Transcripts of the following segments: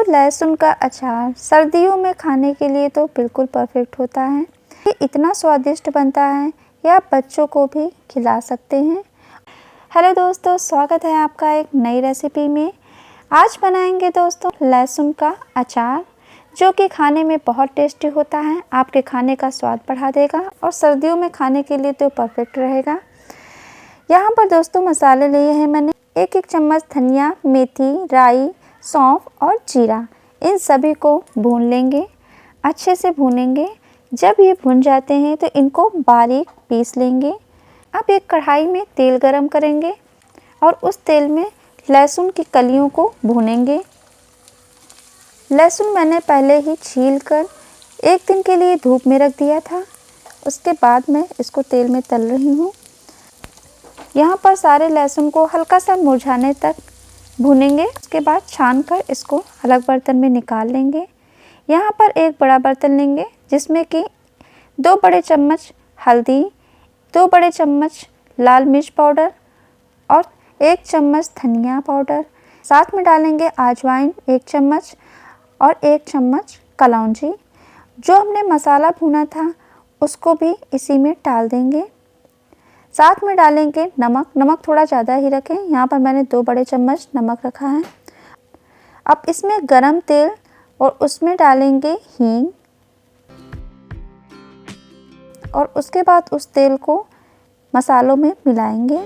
दोस्तों लहसुन का अचार सर्दियों में खाने के लिए तो बिल्कुल परफेक्ट होता है। ये इतना स्वादिष्ट बनता है या आप बच्चों को भी खिला सकते हैं। हेलो दोस्तों, स्वागत है आपका एक नई रेसिपी में। आज बनाएंगे दोस्तों लहसुन का अचार, जो कि खाने में बहुत टेस्टी होता है। आपके खाने का स्वाद बढ़ा देगा और सर्दियों में खाने के लिए तो परफेक्ट रहेगा। यहाँ पर दोस्तों मसाले लिए हैं मैंने। एक चम्मच धनिया, मेथी, राई, सौंफ और जीरा, इन सभी को भून लेंगे। अच्छे से भूनेंगे। जब ये भुन जाते हैं तो इनको बारीक पीस लेंगे। अब एक कढ़ाई में तेल गरम करेंगे और उस तेल में लहसुन की कलियों को भूनेंगे। लहसुन मैंने पहले ही छीलकर एक दिन के लिए धूप में रख दिया था। उसके बाद मैं इसको तेल में तल रही हूँ। यहाँ पर सारे लहसुन को हल्का सा मुरझाने तक भूनेंगे। उसके बाद छानकर इसको अलग बर्तन में निकाल लेंगे। यहाँ पर एक बड़ा बर्तन लेंगे जिसमें कि 2 बड़े चम्मच हल्दी, 2 बड़े चम्मच लाल मिर्च पाउडर और 1 चम्मच धनिया पाउडर, साथ में डालेंगे अजवाइन 1 चम्मच और 1 चम्मच कलौंजी। जो हमने मसाला भुना था उसको भी इसी में डाल देंगे। साथ में डालेंगे नमक। नमक थोड़ा ज़्यादा ही रखें। यहाँ पर मैंने 2 बड़े चम्मच नमक रखा है। अब इसमें गरम तेल और उसमें डालेंगे हींग और उसके बाद उस तेल को मसालों में मिलाएंगे।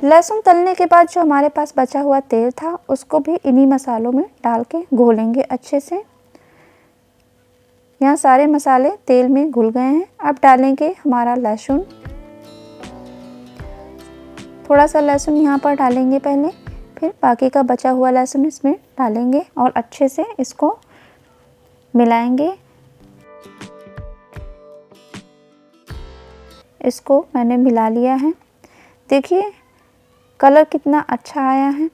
लहसुन तलने के बाद जो हमारे पास बचा हुआ तेल था उसको भी इन्हीं मसालों में डाल के घोलेंगे अच्छे से। यहाँ सारे मसाले तेल में घुल गए हैं। अब डालेंगे हमारा लहसुन। थोड़ा सा लहसुन यहाँ पर डालेंगे पहले, फिर बाकी का बचा हुआ लहसुन इसमें डालेंगे और अच्छे से इसको मिलाएंगे। इसको मैंने मिला लिया है। देखिए कलर कितना अच्छा आया है।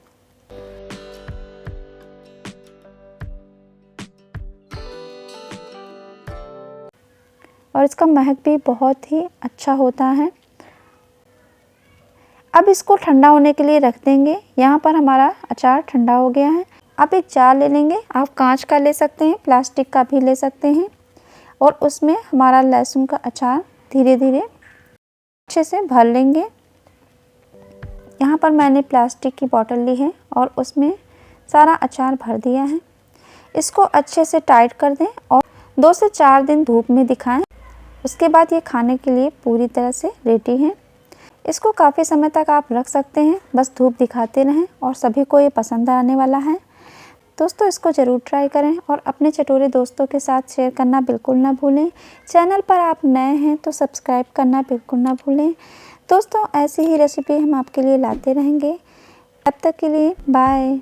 और इसका महक भी बहुत ही अच्छा होता है। अब इसको ठंडा होने के लिए रख देंगे। यहाँ पर हमारा अचार ठंडा हो गया है। अब एक जार ले लेंगे। आप कांच का ले सकते हैं, प्लास्टिक का भी ले सकते हैं और उसमें हमारा लहसुन का अचार धीरे धीरे अच्छे से भर लेंगे। यहाँ पर मैंने प्लास्टिक की बोतल ली है और उसमें सारा अचार भर दिया है। इसको अच्छे से टाइट कर दें और 2 से 4 दिन धूप में दिखाएं। उसके बाद ये खाने के लिए पूरी तरह से रेडी है। इसको काफ़ी समय तक आप रख सकते हैं, बस धूप दिखाते रहें और सभी को ये पसंद आने वाला है। दोस्तों इसको ज़रूर ट्राई करें और अपने चटोरे दोस्तों के साथ शेयर करना बिल्कुल ना भूलें। चैनल पर आप नए हैं तो सब्सक्राइब करना बिल्कुल ना भूलें। दोस्तों ऐसी ही रेसिपी हम आपके लिए लाते रहेंगे। तब तक के लिए बाय।